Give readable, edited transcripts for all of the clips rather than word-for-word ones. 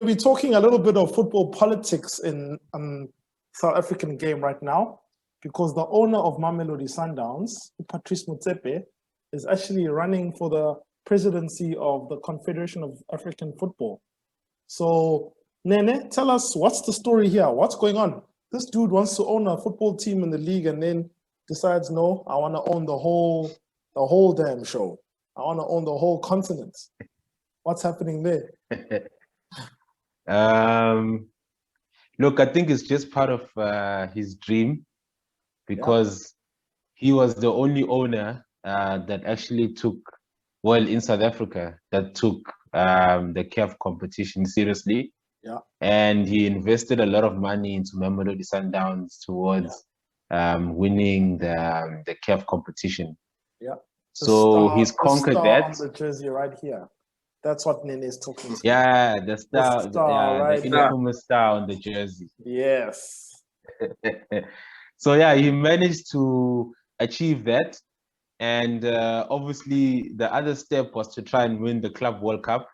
be talking a little bit of football politics in South African game right now, because the owner of Mamelodi Sundowns, Patrice Motsepe, is actually running for the presidency of the Confederation of African Football. So, Nene, tell us, what's the story here? What's going on? This dude wants to own a football team in the league and then decides, no, I want to own the whole damn show. I want to own the whole continent. What's happening there? Look, I think it's just part of his dream, because he was the only owner that actually took, well, in South Africa, that took the CAF competition seriously. Yeah. And he invested a lot of money into Mamelodi Sundowns towards winning the CAF competition. Yeah. So he's conquered that. On the jersey right here. That's what Nene is talking about. Yeah, the star, right, the infamous star on the jersey. Yes. So yeah, he managed to achieve that. And obviously the other step was to try and win the Club World Cup,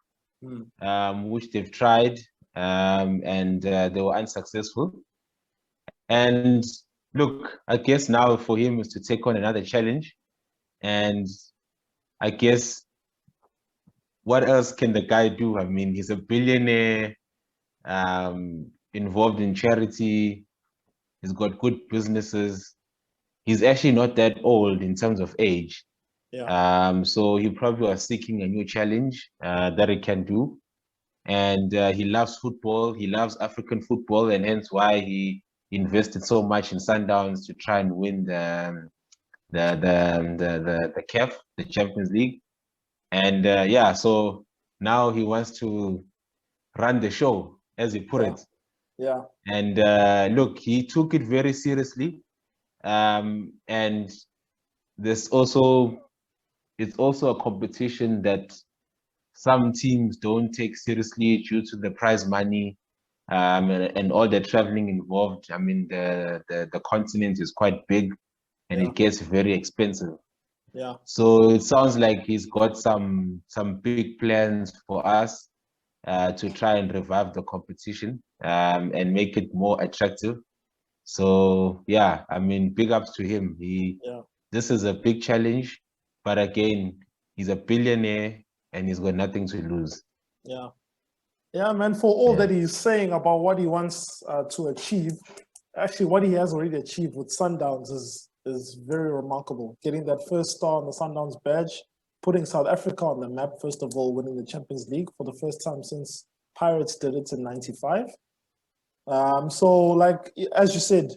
which they've tried, and they were unsuccessful. And look, I guess now for him is to take on another challenge. And I guess, what else can the guy do? I mean, he's a billionaire, involved in charity. He's got good businesses. He's actually not that old in terms of age. Yeah. So he probably was seeking a new challenge that he can do. And he loves football. He loves African football, and hence why he invested so much in Sundowns to try and win the CAF, the Champions League. And so now he wants to run the show, as he put it. Yeah. And look, he took it very seriously. And it's also a competition that some teams don't take seriously due to the prize money and all the traveling involved. I mean, the continent is quite big, and it gets very expensive. Yeah. So it sounds like he's got some big plans for us to try and revive the competition and make it more attractive. So yeah, I mean, big ups to him. This is a big challenge, but again, he's a billionaire and he's got nothing to lose. Yeah. Yeah, man, for all that he's saying about what he wants to achieve, actually what he has already achieved with Sundowns is very remarkable. Getting that first star on the Sundowns badge, putting South Africa on the map, first of all, winning the Champions League for the first time since Pirates did it in '95. So, like, as you said,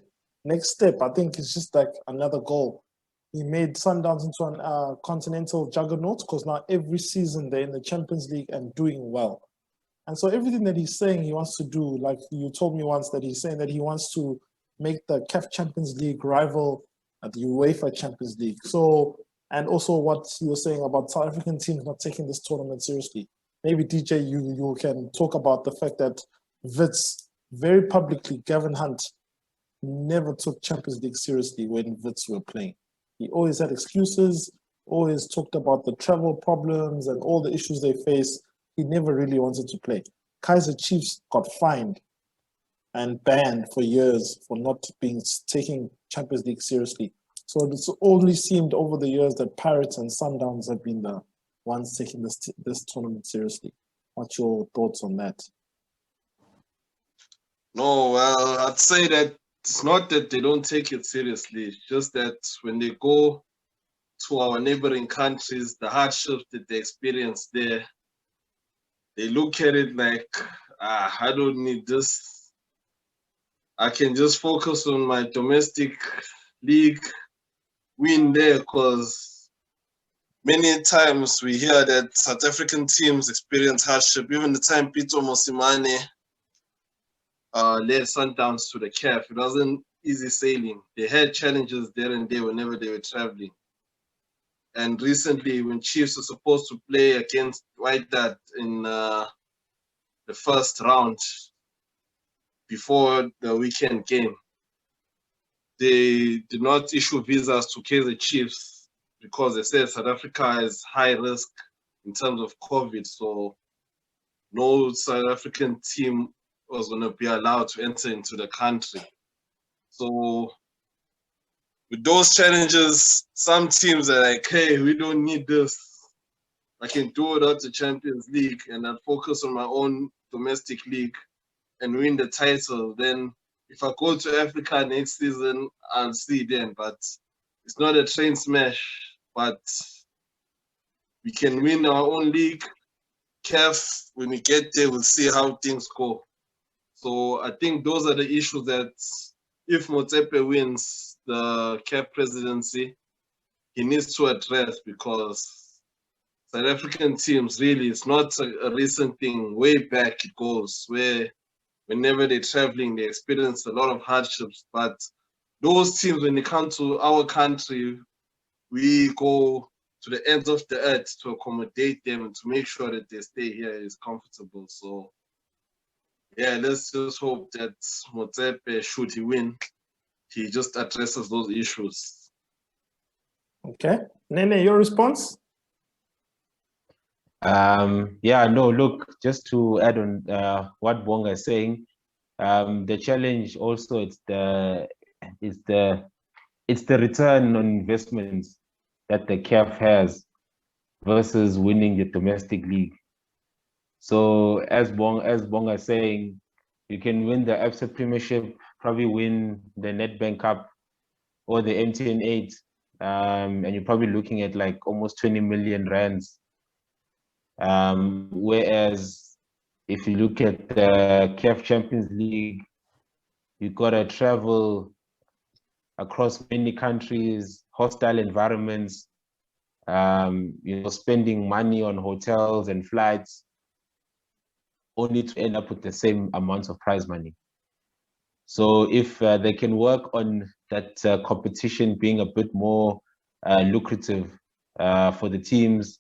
next step, I think, is just like another goal. He made Sundowns into a continental juggernaut, because now every season they're in the Champions League and doing well. And so everything that he's saying he wants to do, like you told me once that he's saying that he wants to make the CAF Champions League rival at the UEFA Champions League. So, and also what you were saying about South African teams not taking this tournament seriously. Maybe DJ, you can talk about the fact that Wits, very publicly, Gavin Hunt never took Champions League seriously when Wits were playing. He always had excuses, always talked about the travel problems and all the issues they face. He never really wanted to play. Kaizer Chiefs got fined and banned for years for not taking Champions League seriously. So it's only seemed over the years that Pirates and Sundowns have been the ones taking this tournament seriously. What's your thoughts on that? No, well, I'd say that it's not that they don't take it seriously. It's just that when they go to our neighboring countries, the hardships that they experience there, they look at it like, I don't need this. I can just focus on my domestic league win there, because many times we hear that South African teams experience hardship. Even the time Pito Mosimane led Sundowns to the CAF, it wasn't easy sailing. They had challenges there and there whenever they were traveling. And recently, when Chiefs were supposed to play against White Dart in the first round before the weekend game, they did not issue visas to Kaizer Chiefs because they said South Africa is high risk in terms of COVID. So no South African team was going to be allowed to enter into the country. So with those challenges, some teams are like, hey, we don't need this. I can do without the Champions League and I'll focus on my own domestic league and win the title. Then if I go to Africa next season, I'll see then. But it's not a train smash, but we can win our own league. CAF, when we get there, we'll see how things go. So I think those are the issues that if Motsepe wins the CAF presidency, he needs to address, because South African teams, really, it's not a recent thing. Way back it goes, where whenever they're traveling, they experience a lot of hardships. But those teams, when they come to our country, we go to the ends of the earth to accommodate them and to make sure that they stay here is comfortable. So, yeah, let's just hope that Motsepe, should he win, he just addresses those issues. Okay. Nene, your response? Yeah, no, look, just to add on what Bonga is saying, the challenge also, it's the return on investments that the CAF has versus winning the domestic league. So as Bonga is saying, you can win the Absa Premiership, probably win the Nedbank Cup or the MTN 8, and you're probably looking at like almost 20 million rands. Whereas if you look at the CAF Champions League, you gotta travel across many countries, hostile environments, spending money on hotels and flights, only to end up with the same amount of prize money. So if they can work on that competition being a bit more lucrative for the teams,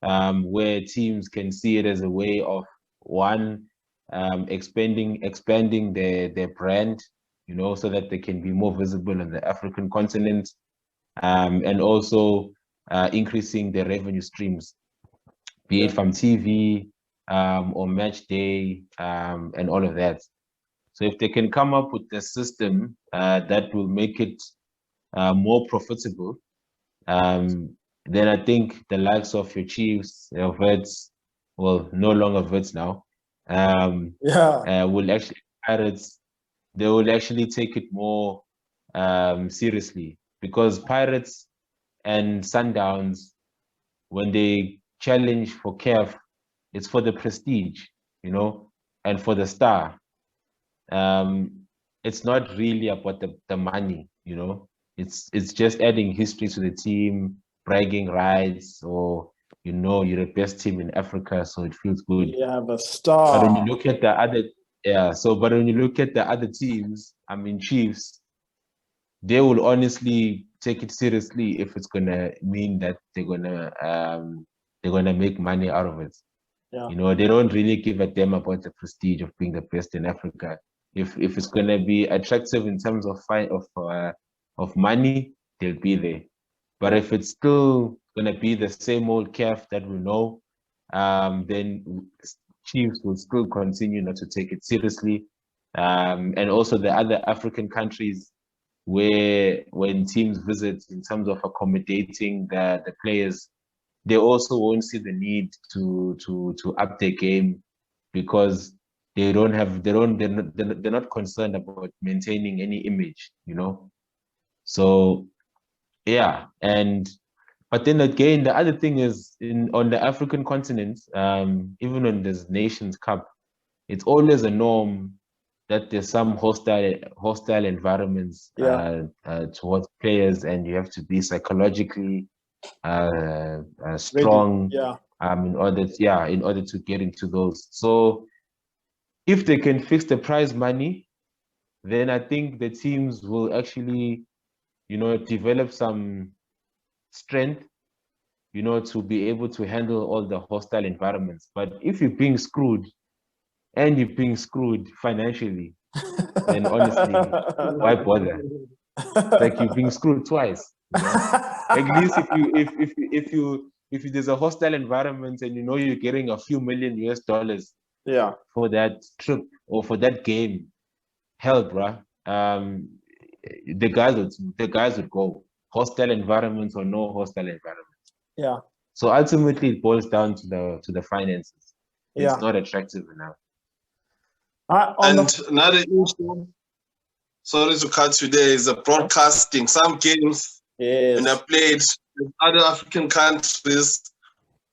where teams can see it as a way of, one, expanding their brand, so that they can be more visible on the African continent, and also increasing their revenue streams, be it from TV or match day, and all of that. So if they can come up with a system that will make it more profitable, then I think the likes of your Chiefs, your Vets, well, no longer Vets now, will actually, Pirates, they will actually take it more seriously, because Pirates and Sundowns, when they challenge for CAF, it's for the prestige, and for the star. It's not really about the money, it's just adding history to the team, bragging rights, or you're the best team in Africa, so it feels good. Yeah, the star. But when you look at the other, but when you look at the other teams, I mean Chiefs, they will honestly take it seriously if it's gonna mean that they're gonna make money out of it. Yeah. They don't really give a damn about the prestige of being the best in Africa. If it's gonna be attractive in terms of money, they'll be there. But if it's still gonna be the same old CAF that we know, then Chiefs will still continue not to take it seriously. And also the other African countries, where when teams visit, in terms of accommodating the players, they also won't see the need to up their game, because they're not concerned about maintaining any image, So yeah, but then again, the other thing is, on the African continent, even on this Nations Cup, it's always a norm that there's some hostile environments towards players, and you have to be psychologically strong, in order to get into those. So if they can fix the prize money, then I think the teams will actually, develop some strength, to be able to handle all the hostile environments. But if you're being screwed, and you're being screwed financially, then honestly, why bother? Like, you're being screwed twice. At least if there's a hostile environment and you're getting a few million US dollars, Yeah. for that trip or for that game, hell, bruh. The guys would go, hostile environment or no hostile environment. Yeah. So ultimately, it boils down to the finances. Yeah. It's not attractive enough. And another issue, sorry to cut you there, is the broadcasting. Some games, when they're played in other African countries,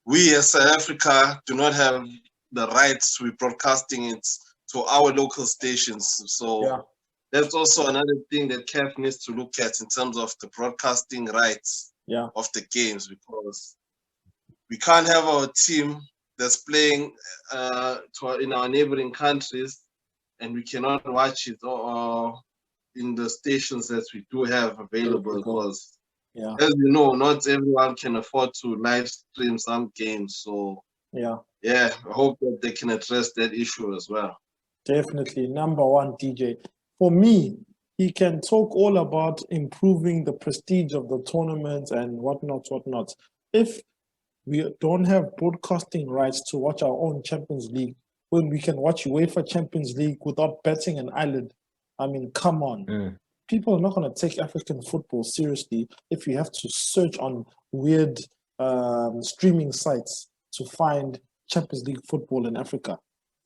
we as South Africa do not have the rights to be broadcasting it to our local stations. So that's also another thing that CAF needs to look at in terms of the broadcasting rights of the games, because we can't have our team that's playing in our neighboring countries and we cannot watch it in the stations that we do have available, because as you know, not everyone can afford to live stream some games. So I hope that they can address that issue as well. Definitely. Number one, DJ. For me, he can talk all about improving the prestige of the tournament and whatnot. If we don't have broadcasting rights to watch our own Champions League, when we can watch UEFA Champions League without betting an eyelid, I mean, come on. People are not going to take African football seriously if you have to search on weird streaming sites to find Champions League football in Africa.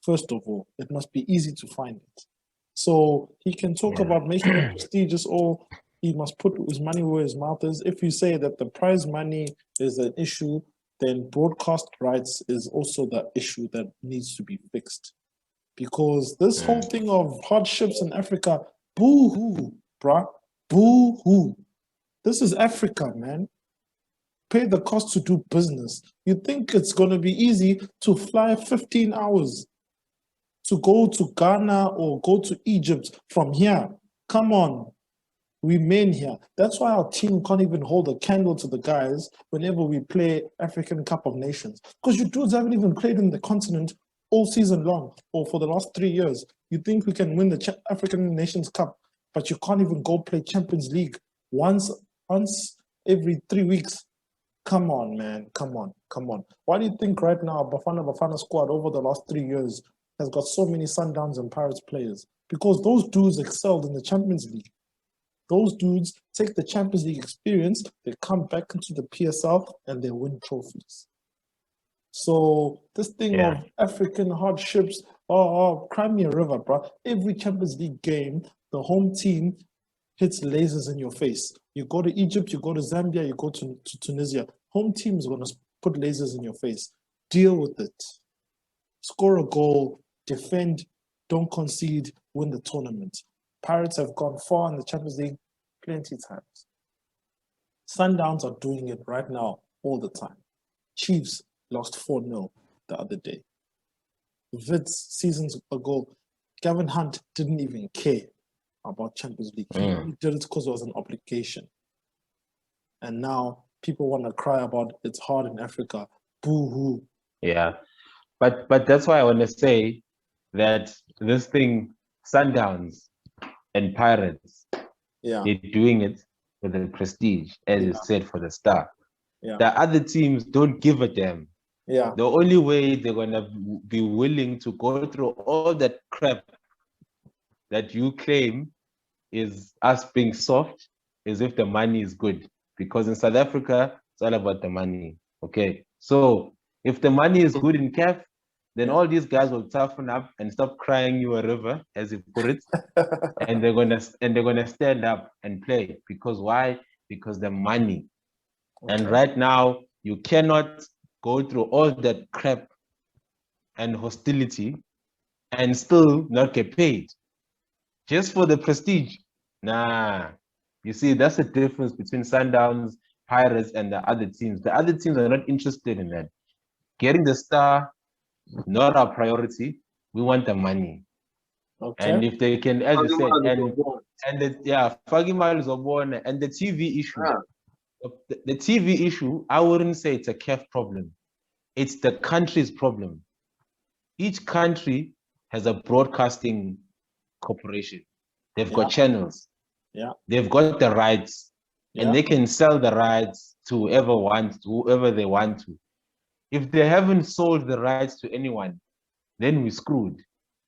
First of all, it must be easy to find it. So he can talk about making it prestigious, or he must put his money where his mouth is. If you say that the prize money is an issue, then broadcast rights is also the issue that needs to be fixed. Because this whole thing of hardships in Africa, boo-hoo, bruh, boo-hoo. This is Africa, man. Pay the cost to do business. You think it's going to be easy to fly 15 hours to go to Ghana or go to Egypt from here? Come on. We men here. That's why our team can't even hold a candle to the guys whenever we play African Cup of Nations. Because you dudes haven't even played in the continent all season long or for the last 3 years. You think we can win the African Nations Cup, but you can't even go play Champions League once every 3 weeks. Come on, man. Come on. Why do you think right now Bafana squad over the last 3 years has got so many Sundowns and Pirates players? Because those dudes excelled in the Champions League. Those dudes take the Champions League experience, they come back into the PSL and they win trophies. So this thing of African hardships, cry me a river, bro. Every Champions League game, the home team hits lasers in your face. You go to Egypt, you go to Zambia, you go to Tunisia. Home team is going to put lasers in your face. Deal with it. Score a goal, defend, don't concede, win the tournament. Pirates have gone far in the Champions League plenty times. Sundowns are doing it right now all the time. Chiefs lost 4-0 the other day. Vids seasons ago, Gavin Hunt didn't even care about Champions League. He did it because it was an obligation. And now people want to cry about it's hard in Africa. Boo-hoo. Yeah. But that's why I want to say that this thing, Sundowns and Pirates, they're doing it for the prestige, as you said, for the star. The other teams don't give a damn. The only way they're going to be willing to go through all that crap that you claim is us being soft is if the money is good. Because in South Africa, it's all about the money. Okay. So if the money is good in CAF, then all these guys will toughen up and stop crying you a river, as you put it, and they're gonna stand up and play. Because why? Because the money. And right now, you cannot go through all that crap and hostility and still not get paid just for the prestige. Nah, you see, that's the difference between Sundowns, Pirates, and the other teams. The other teams are not interested in that. Getting the star, not our priority. We want the money. And if they can, as you said, and the TV issue. The TV issue, I wouldn't say it's a CAF problem. It's the country's problem. Each country has a broadcasting corporation. They've got channels. They've got the rights. And they can sell the rights to whoever they want to. If they haven't sold the rights to anyone, then we're screwed.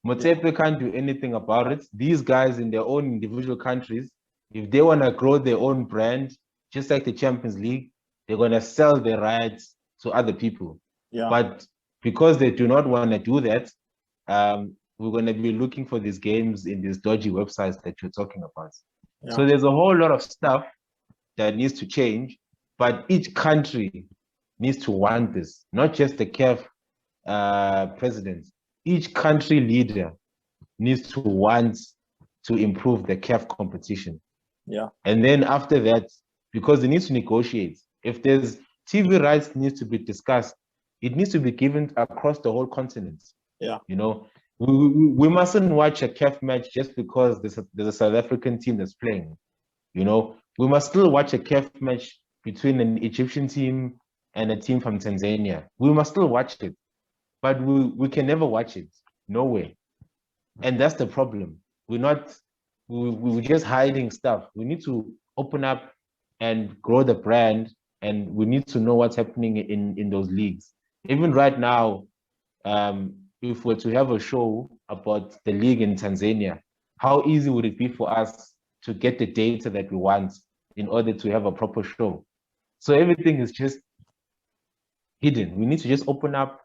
Motsepe can't do anything about it. These guys in their own individual countries, if they want to grow their own brand, just like the Champions League, they're going to sell their rights to other people. Yeah. But because they do not want to do that, we're going to be looking for these games in these dodgy websites that you're talking about. Yeah. So there's a whole lot of stuff that needs to change, but each country needs to want this, not just the CAF president. Each country leader needs to want to improve the CAF competition. Yeah. And then after that, because they need to negotiate, if there's TV rights needs to be discussed, it needs to be given across the whole continent. Yeah. You know, we mustn't watch a CAF match just because there's a South African team that's playing. You know, we must still watch a CAF match between an Egyptian team and a team from Tanzania. We must still watch it, but we can never watch it. No way. And that's the problem. We're just hiding stuff. We need to open up and grow the brand, and we need to know what's happening in those leagues. Even right now, if we're to have a show about the league in Tanzania, how easy would it be for us to get the data that we want in order to have a proper show? So everything is just hidden. We need to just open up,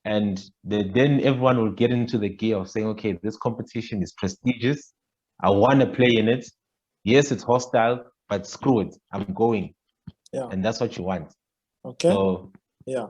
and then everyone will get into the gear of saying, okay, this competition is prestigious. I want to play in it. Yes, it's hostile, but screw it. I'm going. Yeah. And that's what you want. Okay. So, yeah.